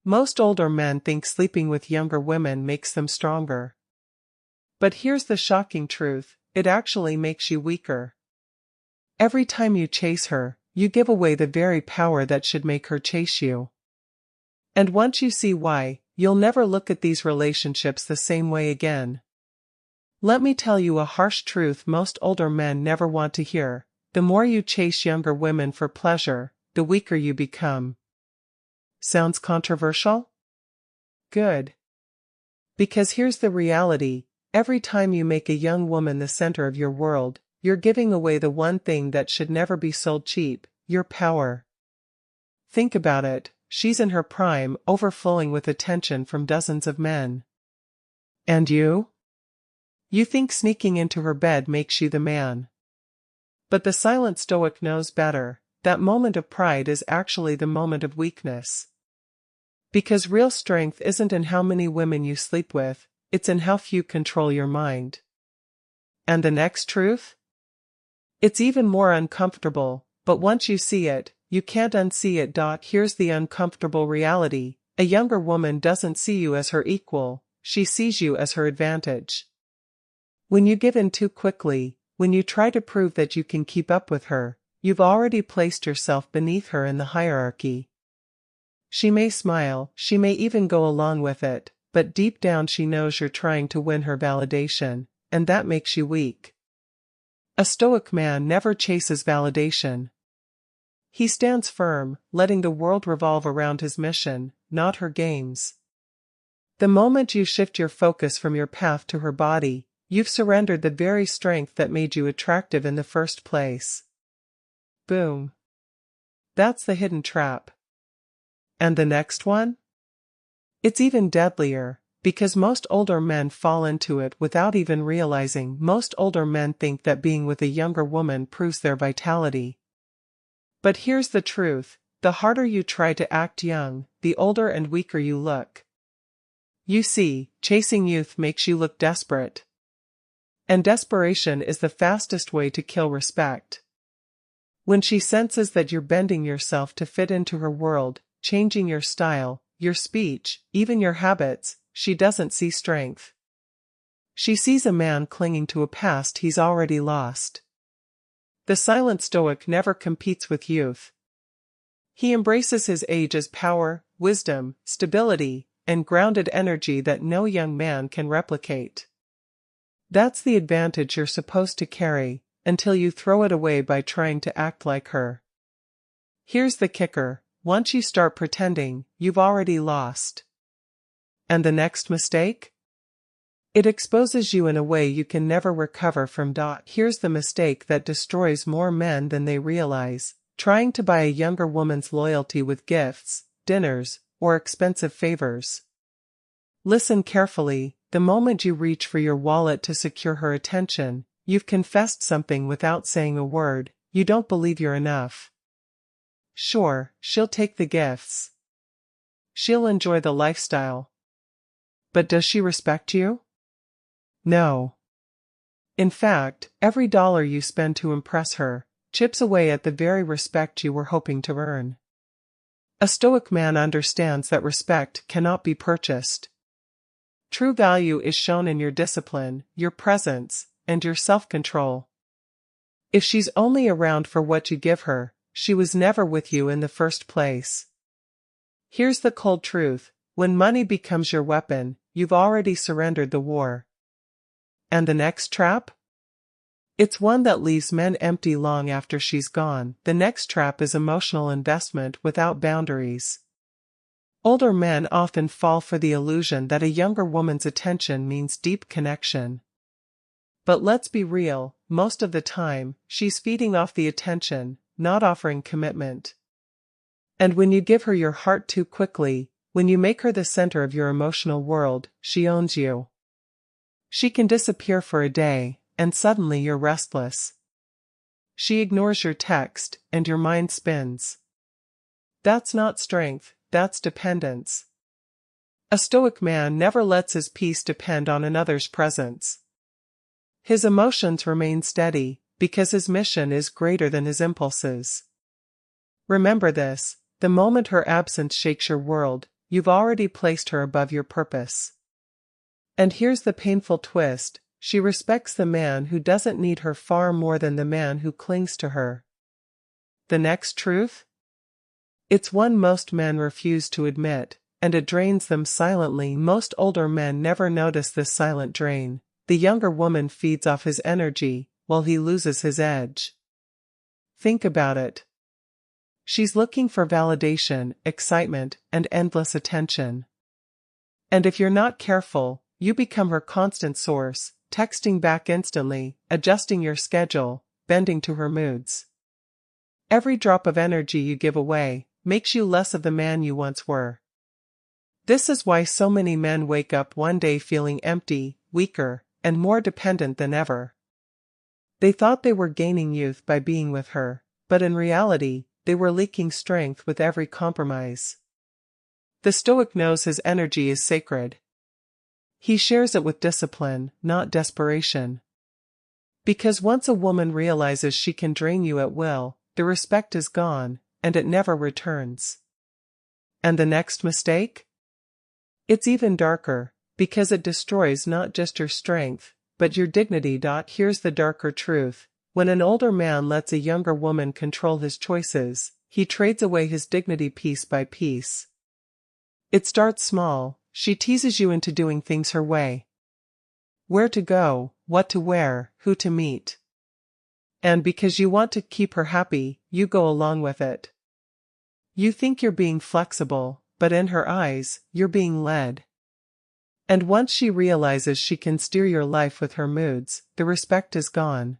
Most older men think sleeping with younger women makes them stronger. But here's the shocking truth, it actually makes you weaker. Every time you chase her, you give away the very power that should make her chase you. And once you see why, you'll never look at these relationships the same way again. Let me tell you a harsh truth most older men never want to hear. The more you chase younger women for pleasure, the weaker you become. Sounds controversial? Good. Because here's the reality, every time you make a young woman the center of your world, you're giving away the one thing that should never be sold cheap, your power. Think about it, she's in her prime, overflowing with attention from dozens of men. And you? You think sneaking into her bed makes you the man. But the silent Stoic knows better. That moment of pride is actually the moment of weakness. Because real strength isn't in how many women you sleep with, it's in how few control your mind. And the next truth? It's even more uncomfortable, but once you see it, you can't unsee it. Here's the uncomfortable reality, a younger woman doesn't see you as her equal, she sees you as her advantage. When you give in too quickly, when you try to prove that you can keep up with her, you've already placed yourself beneath her in the hierarchy. She may smile, she may even go along with it, but deep down she knows you're trying to win her validation, and that makes you weak. A Stoic man never chases validation. He stands firm, letting the world revolve around his mission, not her games. The moment you shift your focus from your path to her body, you've surrendered the very strength that made you attractive in the first place. Boom. That's the hidden trap. And the next one? It's even deadlier, because most older men fall into it without even realizing. Most older men think that being with a younger woman proves their vitality. But here's the truth, the harder you try to act young, the older and weaker you look. You see, chasing youth makes you look desperate. And desperation is the fastest way to kill respect. When she senses that you're bending yourself to fit into her world, changing your style, your speech, even your habits, she doesn't see strength. She sees a man clinging to a past he's already lost. The silent Stoic never competes with youth. He embraces his age as power, wisdom, stability, and grounded energy that no young man can replicate. That's the advantage you're supposed to carry, until you throw it away by trying to act like her. Here's the kicker, once you start pretending, you've already lost. And the next mistake? It exposes you in a way you can never recover from. Here's the mistake that destroys more men than they realize, trying to buy a younger woman's loyalty with gifts, dinners, or expensive favors. Listen carefully. The moment you reach for your wallet to secure her attention, you've confessed something without saying a word, you don't believe you're enough. Sure, she'll take the gifts. She'll enjoy the lifestyle. But does she respect you? No. In fact, every dollar you spend to impress her chips away at the very respect you were hoping to earn. A Stoic man understands that respect cannot be purchased. True value is shown in your discipline, your presence, and your self-control. If she's only around for what you give her, she was never with you in the first place. Here's the cold truth, when money becomes your weapon, you've already surrendered the war. And the next trap? It's one that leaves men empty long after she's gone. The next trap is emotional investment without boundaries. Older men often fall for the illusion that a younger woman's attention means deep connection. But let's be real, most of the time, she's feeding off the attention, not offering commitment. And when you give her your heart too quickly, when you make her the center of your emotional world, she owns you. She can disappear for a day, and suddenly you're restless. She ignores your text, and your mind spins. That's not strength. That's dependence. A Stoic man never lets his peace depend on another's presence. His emotions remain steady, because his mission is greater than his impulses. Remember this, the moment her absence shakes your world, you've already placed her above your purpose. And here's the painful twist, she respects the man who doesn't need her far more than the man who clings to her. The next truth? It's one most men refuse to admit, and it drains them silently. Most older men never notice this silent drain. The younger woman feeds off his energy, while he loses his edge. Think about it. She's looking for validation, excitement, and endless attention. And if you're not careful, you become her constant source, texting back instantly, adjusting your schedule, bending to her moods. Every drop of energy you give away makes you less of the man you once were. This is why so many men wake up one day feeling empty, weaker, and more dependent than ever. They thought they were gaining youth by being with her, but in reality, they were leaking strength with every compromise. The Stoic knows his energy is sacred. He shares it with discipline, not desperation. Because once a woman realizes she can drain you at will, the respect is gone, and it never returns. And the next mistake? It's even darker, because it destroys not just your strength, but your dignity. Here's the darker truth. When an older man lets a younger woman control his choices, he trades away his dignity piece by piece. It starts small. She teases you into doing things her way. Where to go, what to wear, who to meet. And because you want to keep her happy, you go along with it. You think you're being flexible, but in her eyes, you're being led. And once she realizes she can steer your life with her moods, the respect is gone.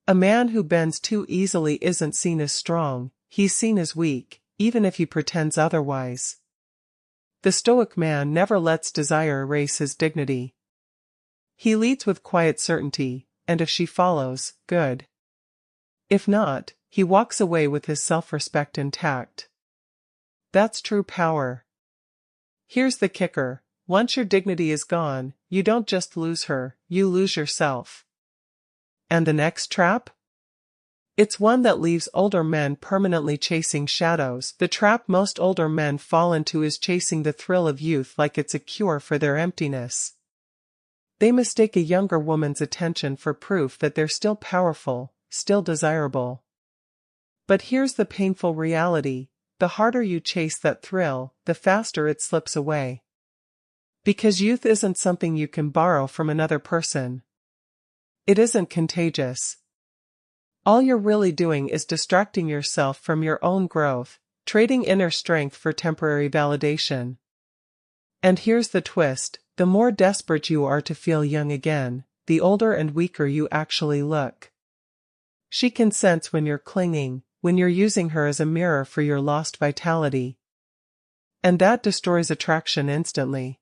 A man who bends too easily isn't seen as strong, he's seen as weak, even if he pretends otherwise. The Stoic man never lets desire erase his dignity. He leads with quiet certainty, and if she follows, good. If not, he walks away with his self-respect intact. That's true power. Here's the kicker. Once your dignity is gone, you don't just lose her, you lose yourself. And the next trap? It's one that leaves older men permanently chasing shadows. The trap most older men fall into is chasing the thrill of youth like it's a cure for their emptiness. They mistake a younger woman's attention for proof that they're still powerful, still desirable. But here's the painful reality. The harder you chase that thrill, the faster it slips away. Because youth isn't something you can borrow from another person. It isn't contagious. All you're really doing is distracting yourself from your own growth, trading inner strength for temporary validation. And here's the twist, the more desperate you are to feel young again, the older and weaker you actually look. She can sense when you're clinging, when you're using her as a mirror for your lost vitality. And that destroys attraction instantly.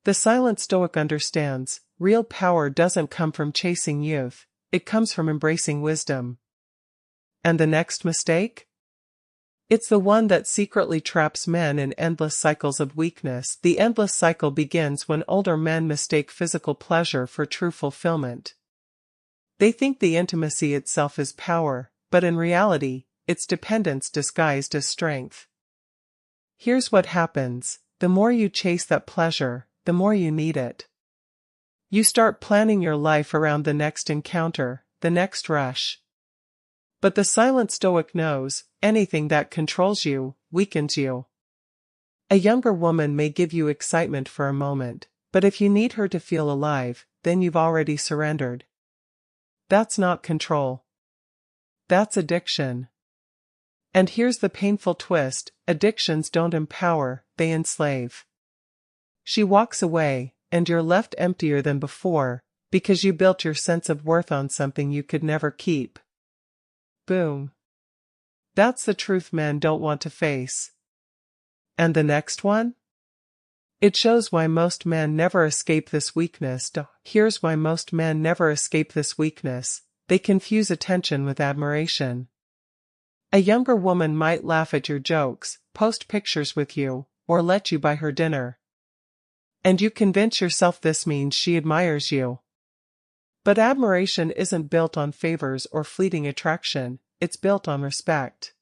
The silent Stoic understands, real power doesn't come from chasing youth, it comes from embracing wisdom. And the next mistake? It's the one that secretly traps men in endless cycles of weakness. The endless cycle begins when older men mistake physical pleasure for true fulfillment. They think the intimacy itself is power, but in reality, it's dependence disguised as strength. Here's what happens, the more you chase that pleasure, the more you need it. You start planning your life around the next encounter, the next rush. But the silent Stoic knows, anything that controls you, weakens you. A younger woman may give you excitement for a moment, but if you need her to feel alive, then you've already surrendered. That's not control. That's addiction. And here's the painful twist, addictions don't empower, they enslave. She walks away, and you're left emptier than before, because you built your sense of worth on something you could never keep. Boom. That's the truth men don't want to face. And the next one? It shows why most men never escape this weakness. Here's why most men never escape this weakness. They confuse attention with admiration. A younger woman might laugh at your jokes, post pictures with you, or let you buy her dinner. And you convince yourself this means she admires you. But admiration isn't built on favors or fleeting attraction, it's built on respect.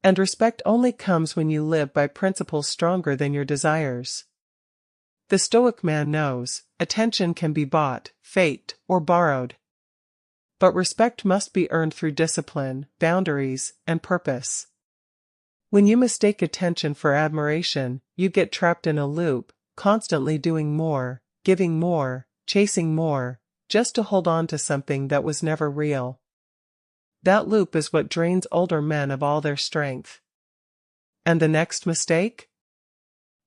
And respect only comes when you live by principles stronger than your desires. The Stoic man knows, attention can be bought, faked, or borrowed. But respect must be earned through discipline, boundaries, and purpose. When you mistake attention for admiration, you get trapped in a loop, constantly doing more, giving more, chasing more, just to hold on to something that was never real. That loop is what drains older men of all their strength. And the next mistake?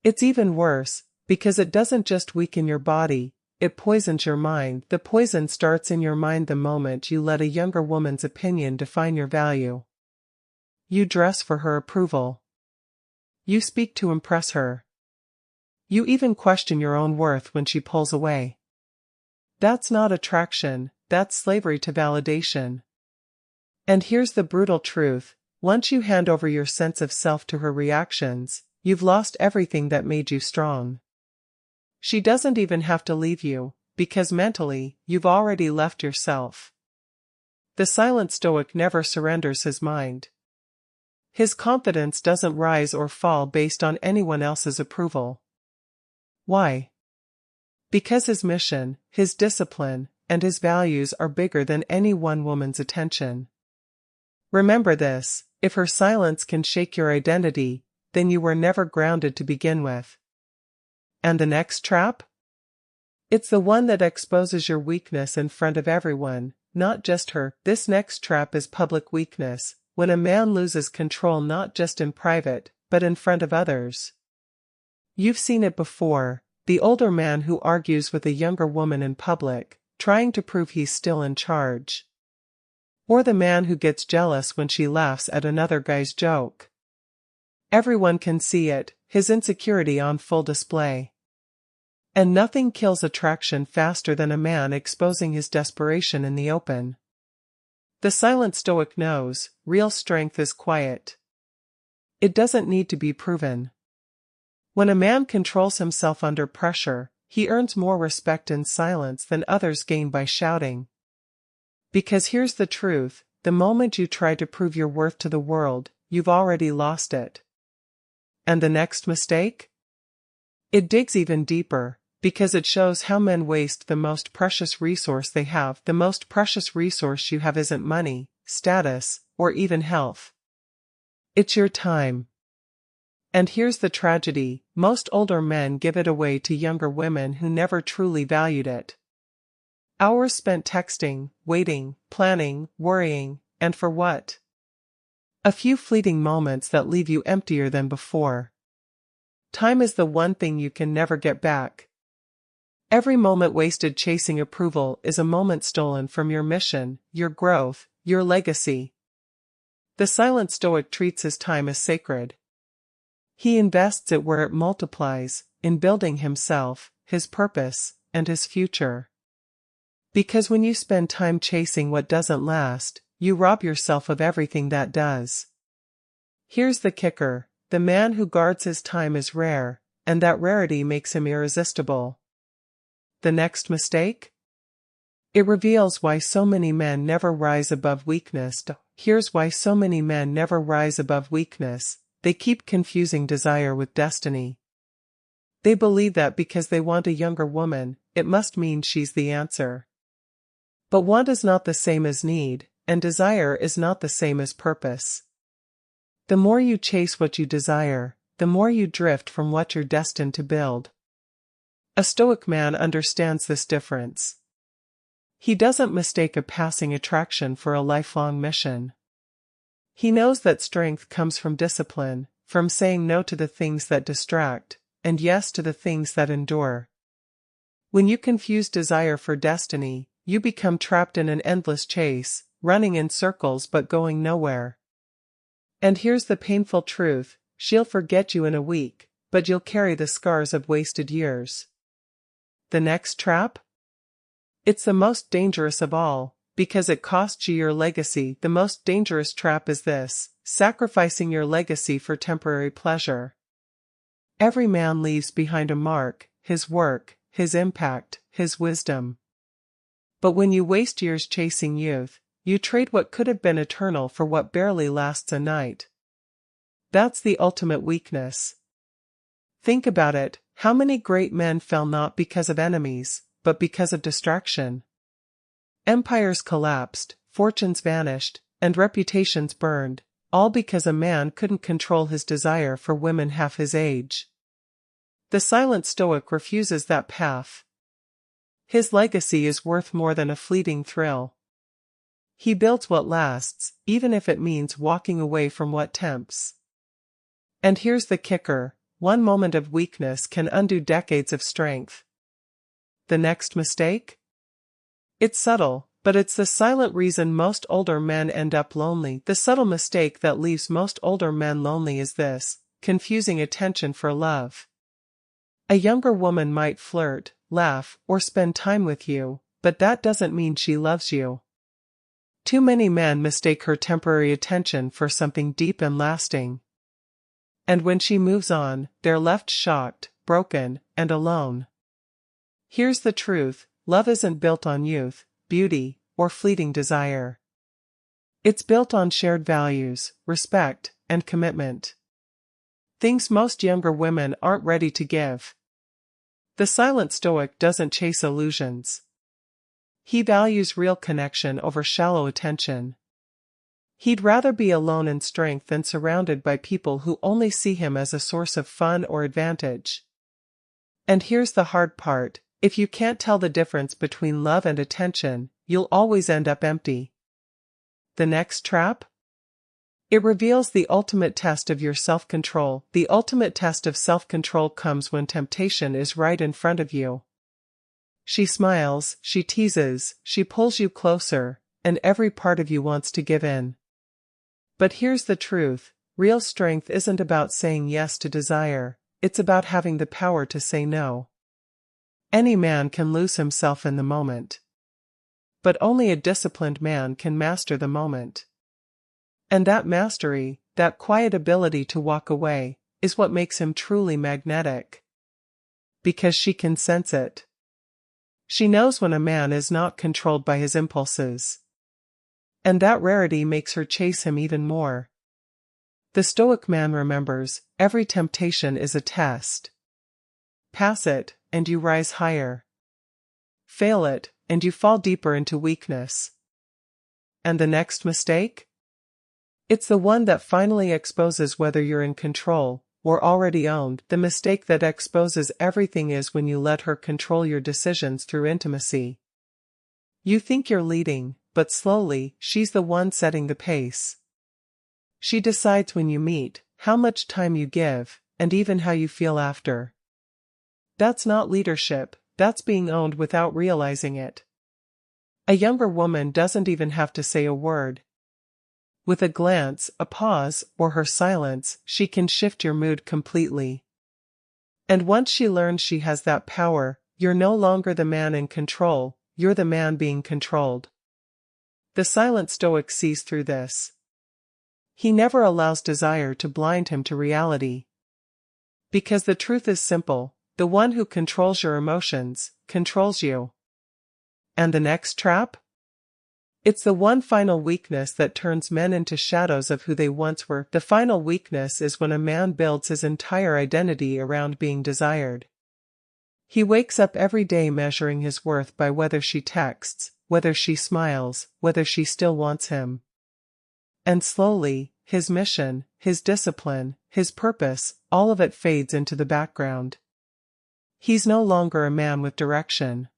It's even worse, because it doesn't just weaken your body, it poisons your mind. The poison starts in your mind the moment you let a younger woman's opinion define your value. You dress for her approval. You speak to impress her. You even question your own worth when she pulls away. That's not attraction, that's slavery to validation. And here's the brutal truth, once you hand over your sense of self to her reactions, you've lost everything that made you strong. She doesn't even have to leave you, because mentally, you've already left yourself. The silent Stoic never surrenders his mind. His confidence doesn't rise or fall based on anyone else's approval. Why? Because his mission, his discipline, and his values are bigger than any one woman's attention. Remember this, if her silence can shake your identity, then you were never grounded to begin with. And the next trap? It's the one that exposes your weakness in front of everyone, not just her. This next trap is public weakness, when a man loses control not just in private, but in front of others. You've seen it before, the older man who argues with a younger woman in public, trying to prove he's still in charge. Or the man who gets jealous when she laughs at another guy's joke. Everyone can see it, his insecurity on full display. And nothing kills attraction faster than a man exposing his desperation in the open. The silent Stoic knows, real strength is quiet. It doesn't need to be proven. When a man controls himself under pressure, he earns more respect in silence than others gain by shouting. Because here's the truth, the moment you try to prove your worth to the world, you've already lost it. And the next mistake? It digs even deeper, because it shows how men waste the most precious resource they have. The most precious resource you have isn't money, status, or even health. It's your time. And here's the tragedy, most older men give it away to younger women who never truly valued it. Hours spent texting, waiting, planning, worrying, and for what? A few fleeting moments that leave you emptier than before. Time is the one thing you can never get back. Every moment wasted chasing approval is a moment stolen from your mission, your growth, your legacy. The silent Stoic treats his time as sacred. He invests it where it multiplies, in building himself, his purpose, and his future. Because when you spend time chasing what doesn't last, you rob yourself of everything that does. Here's the kicker, the man who guards his time is rare, and that rarity makes him irresistible. The next mistake? It reveals why so many men never rise above weakness. Here's why so many men never rise above weakness. They keep confusing desire with destiny. They believe that because they want a younger woman, it must mean she's the answer. But want is not the same as need, and desire is not the same as purpose. The more you chase what you desire, the more you drift from what you're destined to build. A Stoic man understands this difference. He doesn't mistake a passing attraction for a lifelong mission. He knows that strength comes from discipline, from saying no to the things that distract, and yes to the things that endure. When you confuse desire for destiny, you become trapped in an endless chase, running in circles but going nowhere. And here's the painful truth, she'll forget you in a week, but you'll carry the scars of wasted years. The next trap? It's the most dangerous of all, because it costs you your legacy. The most dangerous trap is this, sacrificing your legacy for temporary pleasure. Every man leaves behind a mark, his work, his impact, his wisdom. But when you waste years chasing youth, you trade what could have been eternal for what barely lasts a night. That's the ultimate weakness. Think about it, how many great men fell not because of enemies, but because of distraction? Empires collapsed, fortunes vanished, and reputations burned, all because a man couldn't control his desire for women half his age. The silent Stoic refuses that path. His legacy is worth more than a fleeting thrill. He builds what lasts, even if it means walking away from what tempts. And here's the kicker, one moment of weakness can undo decades of strength. The next mistake? It's subtle, but it's the silent reason most older men end up lonely. The subtle mistake that leaves most older men lonely is this: confusing attention for love. A younger woman might flirt, laugh, or spend time with you, but that doesn't mean she loves you. Too many men mistake her temporary attention for something deep and lasting. And when she moves on, they're left shocked, broken, and alone. Here's the truth: love isn't built on youth, beauty, or fleeting desire. It's built on shared values, respect, and commitment. Things most younger women aren't ready to give. The silent Stoic doesn't chase illusions. He values real connection over shallow attention. He'd rather be alone in strength than surrounded by people who only see him as a source of fun or advantage. And here's the hard part: if you can't tell the difference between love and attention, you'll always end up empty. The next trap? It reveals the ultimate test of your self-control. The ultimate test of self-control comes when temptation is right in front of you. She smiles, she teases, she pulls you closer, and every part of you wants to give in. But here's the truth: real strength isn't about saying yes to desire, it's about having the power to say no. Any man can lose himself in the moment. But only a disciplined man can master the moment. And that mastery, that quiet ability to walk away, is what makes him truly magnetic. Because she can sense it. She knows when a man is not controlled by his impulses. And that rarity makes her chase him even more. The Stoic man remembers, every temptation is a test. Pass it, and you rise higher. Fail it, and you fall deeper into weakness. And the next mistake? It's the one that finally exposes whether you're in control, or already owned. The mistake that exposes everything is when you let her control your decisions through intimacy. You think you're leading, but slowly, she's the one setting the pace. She decides when you meet, how much time you give, and even how you feel after. That's not leadership, that's being owned without realizing it. A younger woman doesn't even have to say a word. With a glance, a pause, or her silence, she can shift your mood completely. And once she learns she has that power, you're no longer the man in control, you're the man being controlled. The silent Stoic sees through this. He never allows desire to blind him to reality. Because the truth is simple: the one who controls your emotions, controls you. And the next trap? It's the one final weakness that turns men into shadows of who they once were. The final weakness is when a man builds his entire identity around being desired. He wakes up every day measuring his worth by whether she texts, whether she smiles, whether she still wants him. And slowly, his mission, his discipline, his purpose, all of it fades into the background. He's no longer a man with direction.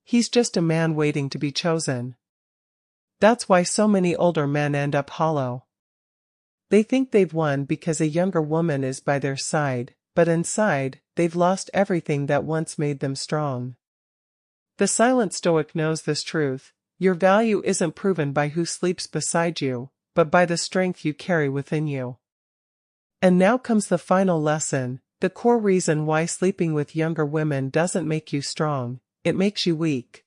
He's just a man waiting to be chosen. That's why so many older men end up hollow. They think they've won because a younger woman is by their side, but inside, they've lost everything that once made them strong. The silent Stoic knows this truth: your value isn't proven by who sleeps beside you, but by the strength you carry within you. And now comes the final lesson, the core reason why sleeping with younger women doesn't make you strong, it makes you weak.